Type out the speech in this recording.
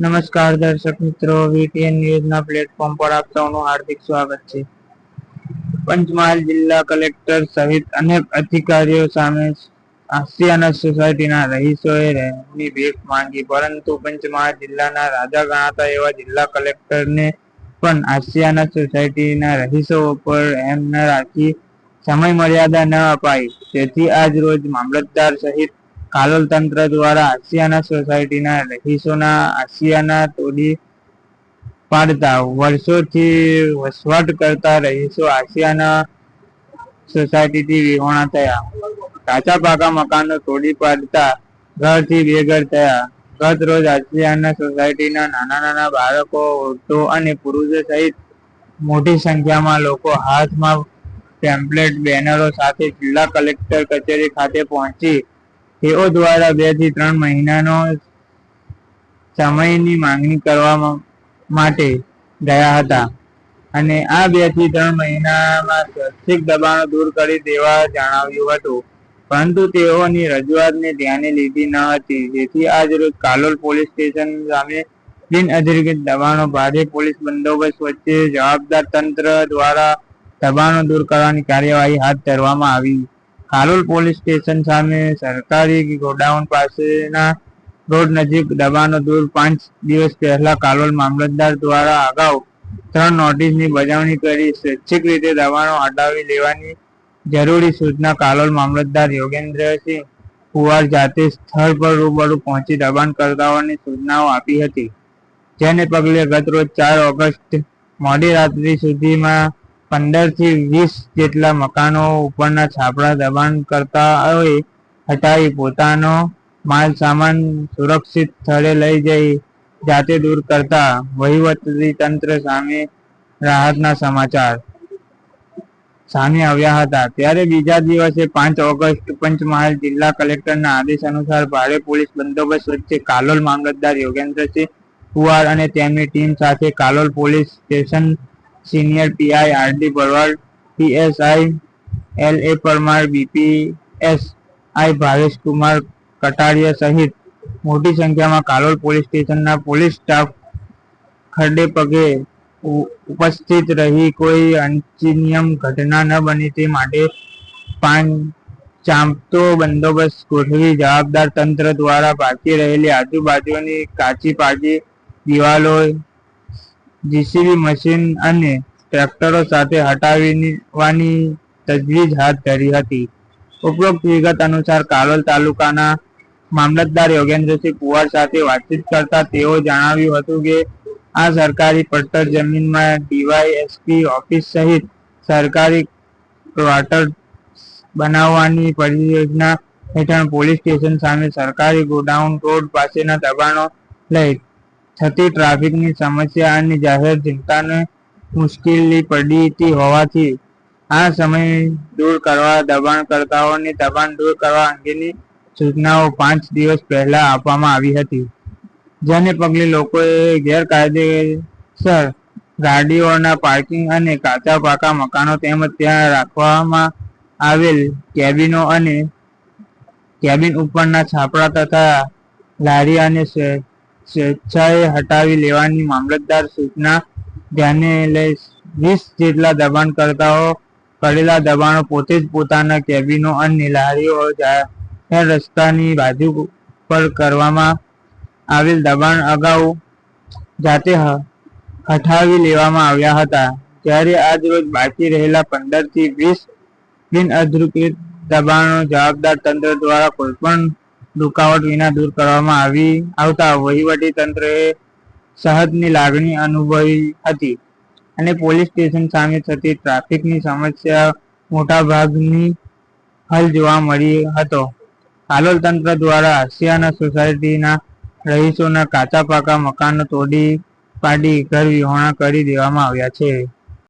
નમસ્કાર દર્શક મિત્રો, વીટીએન ન્યૂઝના પ્લેટફોર્મ પર આપ સૌનું હાર્દિક સ્વાગત છે. પંચમહાલ જિલ્લા કલેક્ટર સહિત અનેક અધિકારીઓ સામે આસિયાના સોસાયટીના રહીશોએ રહેમની ભીખ માંગી, પરંતુ પંચમહાલ જિલ્લાના રાજા ગણાતા એવા જિલ્લા કલેક્ટરને પણ આસિયાના સોસાયટીના રહીશો પર રહેમ ન રાખી સમય મર્યાદા ન અપાઈ. તેથી આજ રોજ મામલતદાર સહિત કાલોલ તંત્ર દ્વારા આસિયાના સોસાયટીના રહીશોના આસિયાના તોડી પાડતા વર્ષોથી વસવાટ કરતા રહીશો આસિયાના સોસાયટીથી વિહોણા થયા. કાચા પાકા મકાનો તોડી પાડતા ઘરથી બેઘર થયા. ગત રોજ આસિયાના સોસાયટીના નાના બાળકો, વૃદ્ધો અને પુરુષો સહિત મોટી સંખ્યામાં લોકો હાથમાં ટેમ્પલેટ બેનરો સાથે જિલ્લા કલેક્ટર કચેરી ખાતે પહોંચી તેઓ દ્વારા 2 થી 3 મહિનાનો સમયની માંગણી કરવા માટે ગયા હતા અને આ 2 થી 3 મહિનામાં સ્વૈચ્છિક દબાણો દૂર કરી દેવા જણાવ્યું હતું, પરંતુ તેઓની રજૂઆતને ધ્યાને લીધી ન હતી. જેથી આજ રોજ કાલોલ પોલીસ સ્ટેશન સામે બિનઅધિકૃત દબાણો, ભારે પોલીસ બંદોબસ્ત વચ્ચે જવાબદાર તંત્ર દ્વારા દબાણો દૂર કરવાની કાર્યવાહી હાથ ધરવામાં આવી. કાલોલ પોલીસ સ્ટેશન સામે સરકારી ગોડાઉન પાસેના રોડ નજીક દબાણો દૂર 5 દિવસ પહેલા કાલોલ મામલતદાર દ્વારા અગાઉ 3 નોટિસની બજાવણી કરી સ્વૈચ્છિક રીતે દબાણો હટાવી લેવાની જરૂરી સૂચના કાલોલ મામલતદાર યોગેન્દ્રસિંહ કુવાર જાતે સ્થળ પર રૂબરૂ પહોંચી દબાણકર્તાઓને સૂચનાઓ આપી હતી. જેને પગલે ગતરોજ 4 ઓગસ્ટ મોડી રાત્રિ સુધીમાં 15 થી 20 જેટલા મકાનો ઉપરના છાપરા દબાણકર્તાઓએ હટાવી પોતાનો માલ સામાન સુરક્ષિત સ્થળે લઈ જઈ જાતે દૂર કરતા વહીવટી તંત્ર સામે રાહતના સમાચાર સામે આવ્યા હતા. ત્યારે બીજા દિવસે 5 ઓગસ્ટ પંચમહાલ જિલ્લા કલેક્ટરના આદેશ અનુસાર ભારે પોલીસ બંદોબસ્ત વચ્ચે કાલોલ મામલતદાર યોગેન્દ્રસિંહ કુવાર અને તેમની ટીમ સાથે Kalol police station senior PI RD Bharwad, PSI LA Parmar, BPSI Bhaveshkumar Kataria સહિત મોટી સંખ્યામાં કાલોલ પોલીસ સ્ટેશનના પોલીસ સ્ટાફ ખડે પગે ઉપસ્થિત રહી કોઈ અનિચ્છનીય ઘટના ન બને તે માટે ચાંપતો બંદોબસ્ત ગોઠવી જવાબદાર તંત્ર દ્વારા બાકી રહેલી આજુબાજુની કાચી પાકી દિવાલો જીસીબી મશીન અને ટ્રેક્ટરો સાથે હટાવવાની તજવીજ હાથ ધરી હતી. ઉપરોક્ત વિગત અનુસાર કાલોલ તાલુકાના મામલતદાર યોગેન્દ્રસિંહ કુવાર સાથે વાતચીત કરતા તેઓ જણાવ્યું હતું કે આ સરકારી પડતર જમીનમાં ડીવાયએસપી ઓફિસ સહિત સરકારી ક્વાર્ટર બનાવવાની પરિયોજના હેઠળ પોલીસ સ્ટેશન સામે સરકારી ગોડાઉન રોડ પાસેના દબાણો લઈ થતી ટ્રાફિકની સમસ્યા અને જાહેર જનતાને મુશ્કેલી પડતી હોવાથી આ સમય દૂર કરવા દબાણકર્તાઓને દબાણ દૂર કરવા અંગેની સૂચનાઓ 5 દિવસ પહેલા આપવામાં આવી હતી. જેને પગલે લોકોએ ગેરકાયદેસર ગાડીઓના પાર્કિંગ અને કાચા પાકા મકાનો તેમજ ત્યાં રાખવામાં આવેલ કેબિનો અને કેબિન ઉપરના છાપરા તથા લારી અને સ્વેચ્છાએ હટાવી લેવાની મામલતદાર સૂચના ધ્યાને લઈ 20 જેટલા દબાણકર્તાઓ કરેલા દબાણો પોતે જ પોતાના કેબિનો અને લારીઓ જાહેર રસ્તાની બાજુ પર કરવામાં આવેલ દબાણ અગાઉ જાતે હટાવી લેવામાં આવ્યા હતા. જ્યારે આજ રોજ બાકી રહેલા 15 થી 20 બિનઅધિકૃત દબાણો જવાબદાર તંત્ર દ્વારા કોઈપણ રૂકાવટ વિના દૂર કરવામાં આવતા વહીવટી તંત્રએ રાહતની લાગણી અનુભવી હતી અને પોલીસ સ્ટેશન સામે થતી ટ્રાફિકની સમસ્યા મોટા ભાગની હલ જોવા મળી હતો. કાલોલ તંત્ર દ્વારા આસિયાના સોસાયટીના રહીશોના કાચા પાકા મકાનો તોડી પાડી ઘર વિહોણા કરી દેવામાં આવ્યા છે.